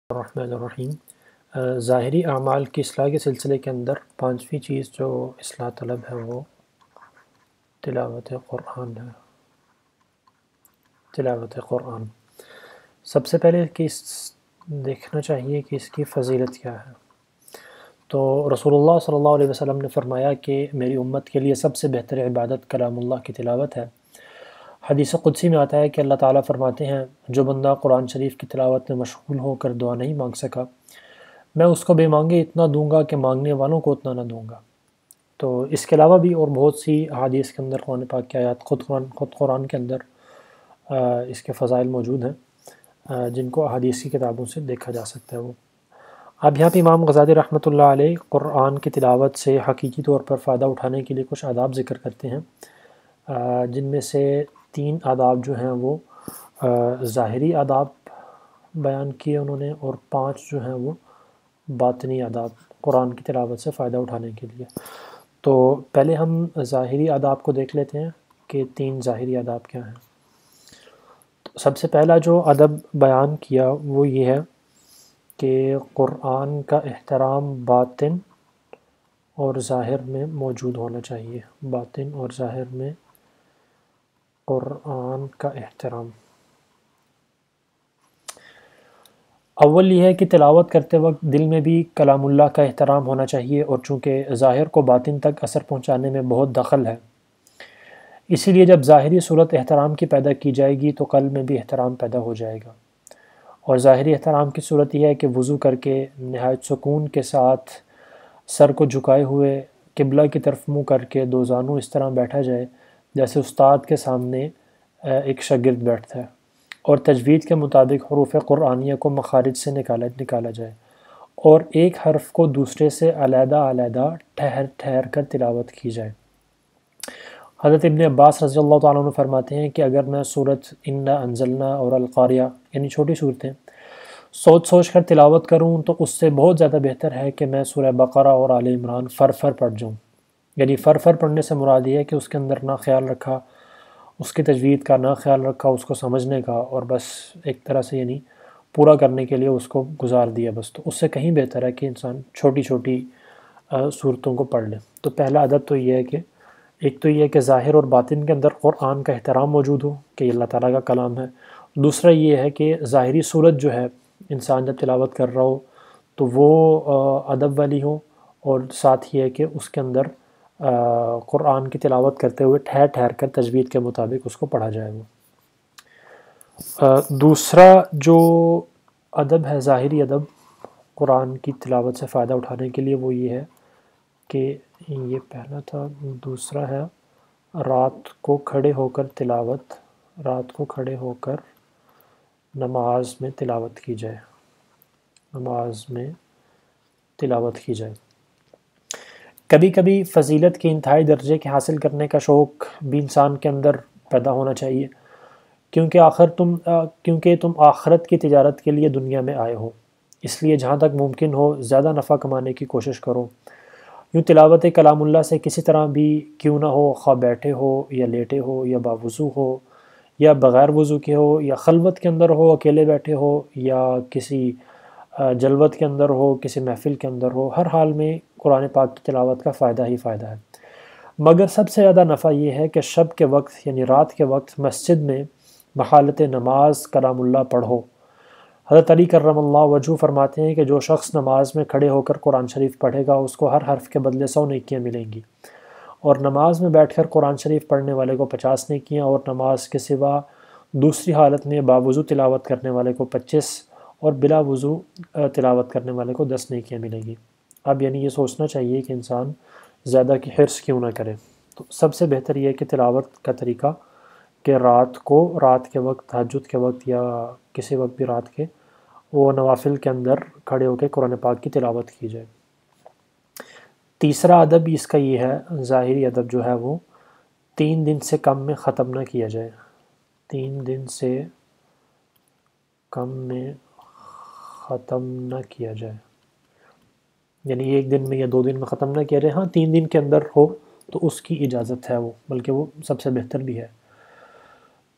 الرحمن الرحیم۔ ظاہری اعمال کی اصلاح کے سلسلے کے اندر پانچویں چیز جو اصلاح طلب ہے وہ تلاوت قرآن ہے۔ تلاوت قرآن سب سے پہلے دیکھنا چاہیے کہ اس کی فضیلت کیا ہے۔ تو رسول اللہ صلی اللہ علیہ وسلم نے فرمایا کہ میری امت کے لیے سب سے بہتر عبادت کلام اللہ کی تلاوت ہے۔ حدیث قدسی میں آتا ہے کہ اللہ تعالیٰ فرماتے ہیں جو بندہ قرآن شریف کی تلاوت میں مشغول ہو کر دعا نہیں مانگ سکا، میں اس کو بے مانگے اتنا دوں گا کہ مانگنے والوں کو اتنا نہ دوں گا۔ تو اس کے علاوہ بھی اور بہت سی احادیث کے اندر قرآن پاک کی آیات خود قرآن کے اندر اس کے فضائل موجود ہیں جن کو احادیث کی کتابوں سے دیکھا جا سکتا ہے۔ وہ اب یہاں پہ امام غزالی رحمۃ اللہ علیہ قرآن کی تلاوت سے حقیقی طور پر فائدہ اٹھانے کے لیے کچھ آداب ذکر کرتے ہیں، جن میں سے 3 آداب جو ہیں وہ ظاہری آداب بیان کیے انہوں نے، اور 5 جو ہیں وہ باطنی آداب قرآن کی تلاوت سے فائدہ اٹھانے کے لیے۔ تو پہلے ہم ظاہری آداب کو دیکھ لیتے ہیں کہ 3 ظاہری آداب کیا ہیں۔ تو سب سے پہلا جو ادب بیان کیا وہ یہ ہے کہ قرآن کا احترام باطن اور ظاہر میں موجود ہونا چاہیے۔ باطن اور ظاہر میں قرآن کا احترام۔ اول یہ ہے کہ تلاوت کرتے وقت دل میں بھی کلام اللہ کا احترام ہونا چاہیے، اور چونکہ ظاہر کو باطن تک اثر پہنچانے میں بہت دخل ہے، اسی لیے جب ظاہری صورت احترام کی پیدا کی جائے گی تو قلب میں بھی احترام پیدا ہو جائے گا۔ اور ظاہری احترام کی صورت یہ ہے کہ وضو کر کے نہایت سکون کے ساتھ سر کو جھکائے ہوئے قبلہ کی طرف منہ کر کے 2 زانوں اس طرح بیٹھا جائے جیسے استاد کے سامنے ایک شاگرد بیٹھتا ہے، اور تجوید کے مطابق حروف قرآنیہ کو مخارج سے نکالا جائے، اور ایک حرف کو دوسرے سے علیحدہ علیحدہ ٹھہر کر تلاوت کی جائے۔ حضرت ابن عباس رضی اللہ تعالیٰ عنہ فرماتے ہیں کہ اگر میں سورۃ انا انزلنا اور القاریہ یعنی چھوٹی صورتیں سوچ کر تلاوت کروں تو اس سے بہت زیادہ بہتر ہے کہ میں سورہ بقرہ اور آل عمران فر پڑھ جاؤں۔ یعنی فر پڑھنے سے مراد یہ ہے کہ اس کے اندر نہ خیال رکھا اس کی تجوید کا، نہ خیال رکھا اس کو سمجھنے کا، اور بس ایک طرح سے یعنی پورا کرنے کے لیے اس کو گزار دیا بس۔ تو اس سے کہیں بہتر ہے کہ انسان چھوٹی صورتوں کو پڑھ لے۔ تو پہلا ادب تو یہ ہے کہ ایک تو یہ ہے کہ ظاہر اور باطن کے اندر قرآن کا احترام موجود ہو کہ یہ اللہ تعالیٰ کا کلام ہے۔ دوسرا یہ ہے کہ ظاہری صورت جو ہے انسان جب تلاوت کر رہا ہو تو وہ ادب والی ہو، اور ساتھ یہ ہے کہ اس کے اندر قرآن کی تلاوت کرتے ہوئے ٹھہر کر تجوید کے مطابق اس کو پڑھا جائے۔ وہ دوسرا جو ادب ہے ظاہری ادب قرآن کی تلاوت سے فائدہ اٹھانے کے لیے وہ یہ ہے کہ یہ پہلا تھا، دوسرا ہے رات کو کھڑے ہو کر تلاوت، رات کو کھڑے ہو کر نماز میں تلاوت کی جائے، نماز میں تلاوت کی جائے۔ کبھی کبھی فضیلت کے انتہائی درجے کے حاصل کرنے کا شوق بھی انسان کے اندر پیدا ہونا چاہیے، کیونکہ تم آخرت کی تجارت کے لیے دنیا میں آئے ہو، اس لیے جہاں تک ممکن ہو زیادہ نفع کمانے کی کوشش کرو۔ یوں تلاوت کلام اللہ سے کسی طرح بھی کیوں نہ ہو، خواہ بیٹھے ہو یا لیٹے ہو یا باوضو ہو یا بغیر وضو کے ہو یا خلوت کے اندر ہو، اکیلے بیٹھے ہو یا کسی جلوت کے اندر ہو، کسی محفل کے اندر ہو، ہر حال میں قرآن پاک کی تلاوت کا فائدہ ہی فائدہ ہے۔ مگر سب سے زیادہ نفع یہ ہے کہ شب کے وقت یعنی رات کے وقت مسجد میں بحالت نماز کلام اللہ پڑھو۔ حضرت علی کرم اللہ وجہہ فرماتے ہیں کہ جو شخص نماز میں کھڑے ہو کر قرآن شریف پڑھے گا اس کو ہر حرف کے بدلے 100 نیکیاں ملیں گی، اور نماز میں بیٹھ کر قرآن شریف پڑھنے والے کو 50 نیکیاں، اور نماز کے سوا دوسری حالت میں باوضو تلاوت کرنے والے کو 25 اور بلا وضو تلاوت کرنے والے کو 10 نیکیاں ملیں گی۔ اب یعنی یہ سوچنا چاہیے کہ انسان زیادہ کی حرص کیوں نہ کرے۔ تو سب سے بہتر یہ ہے کہ تلاوت کا طریقہ کہ رات کے وقت، تہجد کے وقت یا کسی وقت بھی رات کے، وہ نوافل کے اندر کھڑے ہو کے قرآن پاک کی تلاوت کی جائے۔ تیسرا ادب اس کا یہ ہے، ظاہری ادب جو ہے وہ 3 دن سے کم میں ختم نہ کیا جائے۔ 3 دن سے کم میں ختم نہ کیا جائے، یعنی 1 دن میں یا 2 دن میں ختم نہ کیا جائے۔ ہاں 3 دن کے اندر ہو تو اس کی اجازت ہے، وہ بلکہ وہ سب سے بہتر بھی ہے۔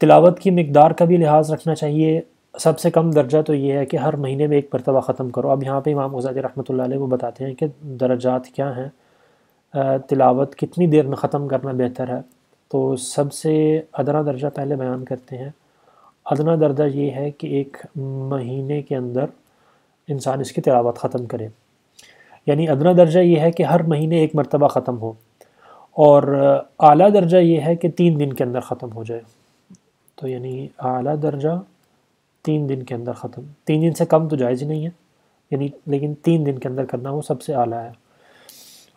تلاوت کی مقدار کا بھی لحاظ رکھنا چاہیے، سب سے کم درجہ تو یہ ہے کہ ہر مہینے میں ایک مرتبہ ختم کرو۔ اب یہاں پہ امام غزالی رحمۃ اللہ علیہ وہ بتاتے ہیں کہ درجات کیا ہیں، تلاوت کتنی دیر میں ختم کرنا بہتر ہے۔ تو سب سے ادنا درجہ پہلے بیان کرتے ہیں۔ ادنا درجہ یہ ہے کہ ایک مہینے کے اندر انسان اس کی تلاوت ختم کرے، یعنی ادنا درجہ یہ ہے کہ ہر مہینے ایک مرتبہ ختم ہو، اور اعلیٰ درجہ یہ ہے کہ 3 دن کے اندر ختم ہو جائے۔ تو یعنی اعلیٰ درجہ 3 دن کے اندر ختم، 3 دن سے کم تو جائز ہی نہیں ہے، یعنی لیکن 3 دن کے اندر کرنا وہ سب سے اعلیٰ ہے۔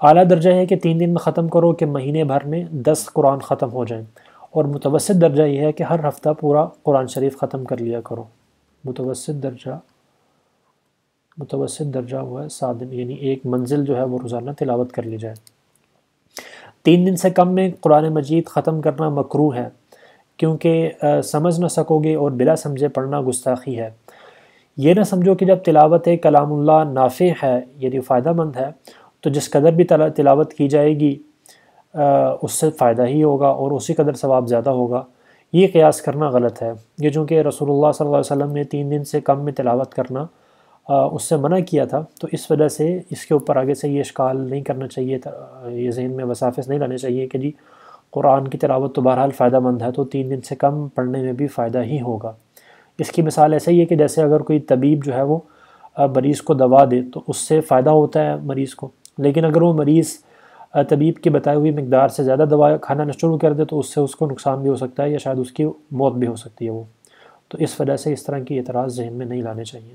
اعلیٰ درجہ ہے کہ 3 دن میں ختم کرو کہ مہینے بھر میں 10 قرآن ختم ہو جائیں، اور متوسط درجہ یہ ہے کہ ہر ہفتہ پورا قرآن شریف ختم کر لیا کرو۔ متوسط درجہ ہوا ہے 7 دن، یعنی ایک منزل جو ہے وہ روزانہ تلاوت کر لی جائے۔ 3 دن سے کم میں قرآن مجید ختم کرنا مکروہ ہے، کیونکہ سمجھ نہ سکو گے اور بلا سمجھے پڑھنا گستاخی ہے۔ یہ نہ سمجھو کہ جب تلاوت کلام اللہ نافع ہے، یعنی فائدہ مند ہے، تو جس قدر بھی تلاوت کی جائے گی اس سے فائدہ ہی ہوگا اور اسی قدر ثواب زیادہ ہوگا۔ یہ قیاس کرنا غلط ہے۔ یہ چونکہ رسول اللہ صلی اللہ علیہ وسلم نے 3 دن سے کم میں تلاوت کرنا اس سے منع کیا تھا، تو اس وجہ سے اس کے اوپر آگے سے یہ اشکال نہیں کرنا چاہیے تھا، یہ ذہن میں وساوس نہیں لانے چاہیے کہ جی قرآن کی تلاوت تو بہرحال فائدہ مند ہے، تو 3 دن سے کم پڑھنے میں بھی فائدہ ہی ہوگا۔ اس کی مثال ایسے ہی ہے کہ جیسے اگر کوئی طبیب جو ہے وہ مریض کو دوا دے تو اس سے فائدہ ہوتا ہے مریض کو، لیکن اگر وہ مریض طبیب کی بتائی ہوئی مقدار سے زیادہ دوا کھانا شروع کر دے تو اس سے اس کو نقصان بھی ہو سکتا ہے، یا شاید اس کی موت بھی ہو سکتی ہے وہ۔ تو اس وجہ سے اس طرح کی اعتراض ذہن میں نہیں لانے چاہیے۔